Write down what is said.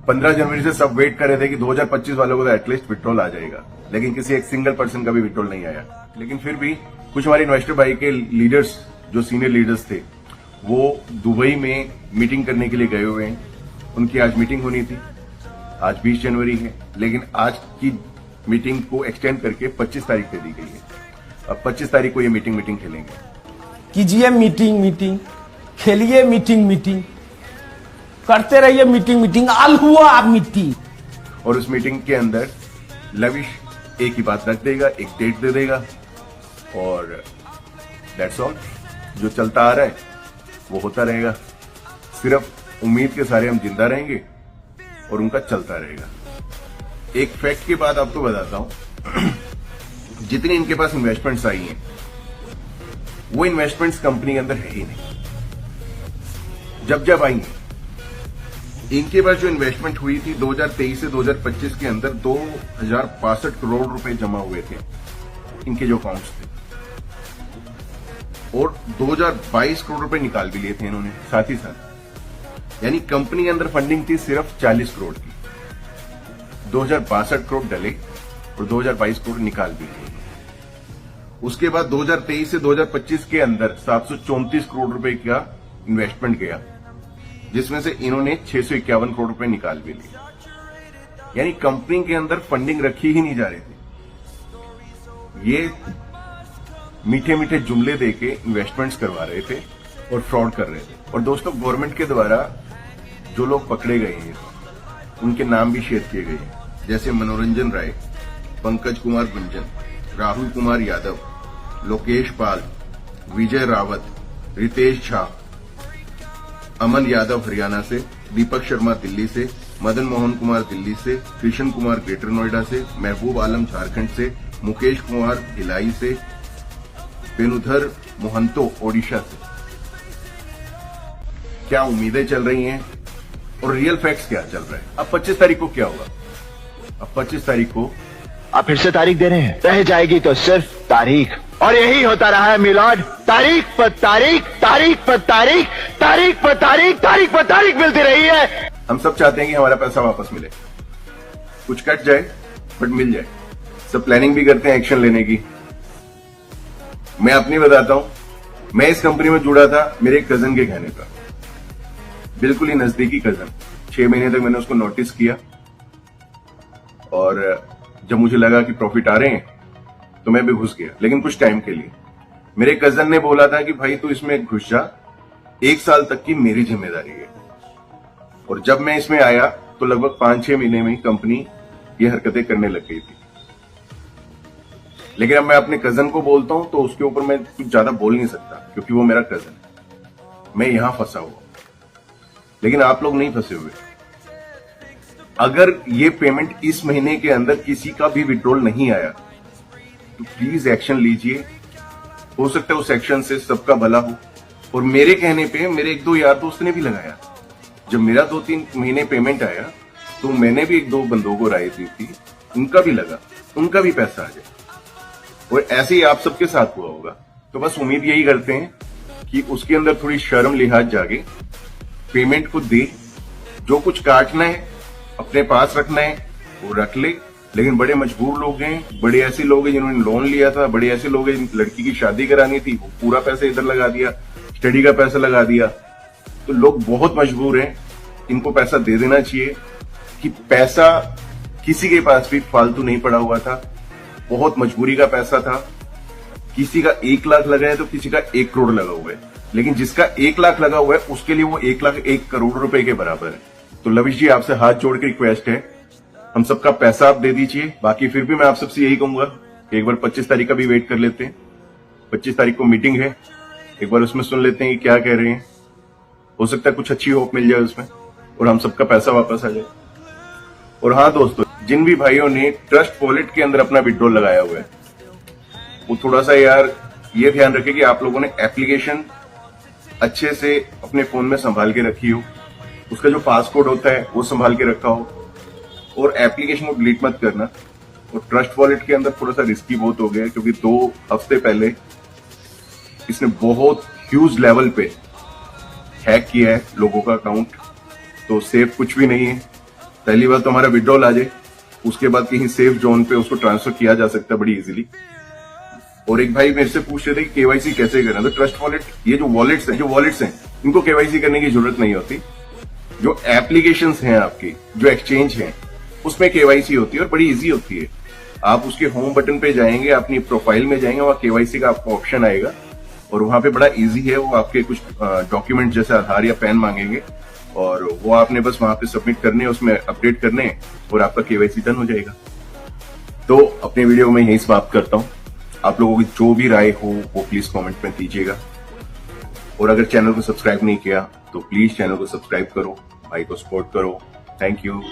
15 जनवरी से सब वेट कर रहे थे कि 2025 वालों को तो एटलीस्ट विड्रॉल आ जाएगा, लेकिन किसी एक सिंगल पर्सन का भी विड्रॉल नहीं आया। लेकिन फिर भी कुछ हमारे इन्वेस्टर भाई के लीडर्स, जो सीनियर लीडर्स थे, वो दुबई में मीटिंग करने के लिए गए हुए हैं। उनकी आज मीटिंग होनी थी, आज 20 जनवरी है, लेकिन आज की मीटिंग को एक्सटेंड करके 25 तारीख दे दी गई है। अब 25 तारीख को ये मीटिंग खेलेंगे। कीजिए मीटिंग, खेलिए मीटिंग, करते रहिए मीटिंग, आल हुआ आप मीटिंग। और उस मीटिंग के अंदर लविश एक ही बात रख देगा, एक डेट दे देगा और दैट्स ऑल। जो चलता आ रहा है वो होता रहेगा। सिर्फ उम्मीद के सारे हम जिंदा रहेंगे और उनका चलता रहेगा। एक फैक्ट की बात आपको बताता हूं, जितनी इनके पास इन्वेस्टमेंट्स आई हैं, वो इन्वेस्टमेंट्स कंपनी के अंदर है ही नहीं। जब आई हैं, इनके पास जो इन्वेस्टमेंट हुई थी 2023 से 2025 के अंदर 2062 करोड़ रुपए जमा हुए थे इनके जो अकाउंट्स थे, और 2022 करोड़ रुपए निकाल भी लिए थे इन्होंने साथ ही साथ। यानी कंपनी के अंदर फंडिंग थी सिर्फ 40 करोड़ की, 2062 करोड़ डले और 2022 करोड़ निकाल भी लिए। उसके बाद 2023 से 2025 के अंदर 734 करोड़ रुपए का इन्वेस्टमेंट गया, जिसमें से इन्होंने 651 करोड़ रुपए निकाल भी लिए। यानी कंपनी के अंदर फंडिंग रखी ही नहीं जा रही थी। ये मीठे मीठे जुमले देके इन्वेस्टमेंट्स करवा रहे थे और फ्रॉड कर रहे थे। और दोस्तों, गवर्नमेंट के द्वारा जो लोग पकड़े गए हैं उनके नाम भी शेयर किए गए हैं, जैसे मनोरंजन राय, पंकज कुमार गुंजन, राहुल कुमार यादव, लोकेश पाल, विजय रावत, रितेश झा, अमन यादव हरियाणा से, दीपक शर्मा दिल्ली से, मदन मोहन कुमार दिल्ली से, कृष्ण कुमार ग्रेटर नोएडा से, महबूब आलम झारखंड से, मुकेश कुमार भिलाई से, वेणुधर मोहंतो ओडिशा से। क्या उम्मीदें चल रही हैं और रियल फैक्ट्स क्या चल रहा है? अब 25 तारीख को क्या होगा? अब 25 तारीख को आप फिर से तारीख दे रहे हैं, रह जाएगी तो सिर्फ तारीख। और यही होता रहा है मिलाद, तारीख पर तारीख, तारीख पर तारीख, तारीख पर तारीख, तारीख पर तारीख मिलती रही है। हम सब चाहते हैं कि हमारा पैसा वापस मिले, कुछ कट जाए बट मिल जाए। सब प्लानिंग भी करते हैं एक्शन लेने की। मैं अपनी बताता हूं, मैं इस कंपनी में जुड़ा था मेरे एक कजन के कहने पर, बिल्कुल ही नजदीकी कजन। 6 महीने तक मैंने उसको नोटिस किया और जब मुझे लगा कि प्रॉफिट आ रहे हैं तो मैं भी घुस गया, लेकिन कुछ टाइम के लिए। मेरे कजन ने बोला था कि भाई तू इसमें घुस जा, 1 साल तक की मेरी जिम्मेदारी है। और जब मैं इसमें आया तो लगभग 5-6 महीने में ही कंपनी ये हरकतें करने लग गई थी। लेकिन अब मैं अपने कजन को बोलता हूं तो उसके ऊपर मैं कुछ ज्यादा बोल नहीं सकता, क्योंकि वो मेरा कजन है। मैं यहां फंसा हुआ, लेकिन आप लोग नहीं फंसे हुए। अगर ये पेमेंट इस महीने के अंदर किसी का भी विड्रॉल नहीं आया तो प्लीज एक्शन लीजिए। हो सकता है उस एक्शन से सबका भला हो। और मेरे कहने पे मेरे 1-2 यार दोस्त ने भी लगाया। जब मेरा 2-3 महीने पेमेंट आया तो मैंने भी 1-2 बंदों को राय दी थी, उनका भी लगा, उनका भी पैसा आ जाए। और ऐसे ही आप सबके साथ हुआ होगा। तो बस उम्मीद यही करते हैं कि उसके अंदर थोड़ी शर्म लिहाज जागे, पेमेंट को दे, जो कुछ काटना है अपने पास रखना है वो रख ले। लेकिन बड़े मजबूर लोग हैं, बड़े ऐसे लोग हैं जिन्होंने लोन लिया था, बड़े ऐसे लोग हैं लड़की की शादी करानी थी, वो पूरा पैसा इधर लगा दिया, स्टडी का पैसा लगा दिया। तो लोग बहुत मजबूर हैं, इनको पैसा दे देना चाहिए। कि पैसा किसी के पास भी फालतू नहीं पड़ा हुआ था, बहुत मजबूरी का पैसा था। किसी का 1 लाख लगा है तो किसी का 1 करोड़ लगा हुआ है, लेकिन जिसका 1 लाख लगा हुआ है उसके लिए वो 1 लाख 1 करोड़ रुपए के बराबर है। तो लविश जी, आपसे हाथ जोड़ के रिक्वेस्ट है, हम सबका पैसा आप दे दीजिए। बाकी फिर भी मैं आप सबसे यही कहूंगा कि एक बार 25 तारीख का भी वेट कर लेते हैं। 25 तारीख को मीटिंग है, एक बार उसमें सुन लेते हैं कि क्या कह रहे हैं। हो सकता है कुछ अच्छी होप मिल जाए उसमें और हम सबका पैसा वापस आ जाए। और हाँ दोस्तों, जिन भी भाइयों ने ट्रस्ट वॉलेट के अंदर अपना विड्रॉल लगाया हुआ है वो थोड़ा सा यार ये ध्यान रखें कि आप लोगों ने एप्लीकेशन अच्छे से अपने फोन में संभाल के रखी हो, उसका जो पासकोड होता है वो संभाल के रखा हो, और एप्लीकेशन को डिलीट मत करना। और ट्रस्ट वॉलेट के अंदर थोड़ा सा रिस्की बहुत हो गया, क्योंकि 2 हफ्ते पहले इसने बहुत ह्यूज लेवल पे हैक किया है लोगों का अकाउंट। तो सेफ कुछ भी नहीं है, पहली बात तो हमारा विड्रॉल आ जाए, उसके बाद कहीं सेफ जोन पे उसको ट्रांसफर किया जा सकता है बड़ी इजीली। और एक भाई मेरे से पूछ रहे थे कि केवाईसी कैसे करें, तो ट्रस्ट वॉलेट, ये जो वॉलेट्स हैं इनको केवाईसी करने की जरूरत नहीं होती। जो एप्लीकेशंस हैं आपकी, जो एक्सचेंज हैं, उसमें केवाईसी होती है और बड़ी इजी होती है। आप उसके होम बटन पे जाएंगे, अपनी प्रोफाइल में जाएंगे, वहां केवाईसी का आपको ऑप्शन आएगा और वहां पे बड़ा इजी है। वो आपके कुछ डॉक्यूमेंट जैसे आधार या पैन मांगेंगे और वो आपने बस वहां पे सबमिट करने, उसमें अपडेट करने और आपका केवाईसी डन हो जाएगा। तो अपने वीडियो में यही समाप्त करता हूं। आप लोगों की जो भी राय हो वो प्लीज कमेंट में दीजिएगा और अगर चैनल को सब्सक्राइब नहीं किया तो प्लीज चैनल को सब्सक्राइब करो, भाई को सपोर्ट करो। Thank you.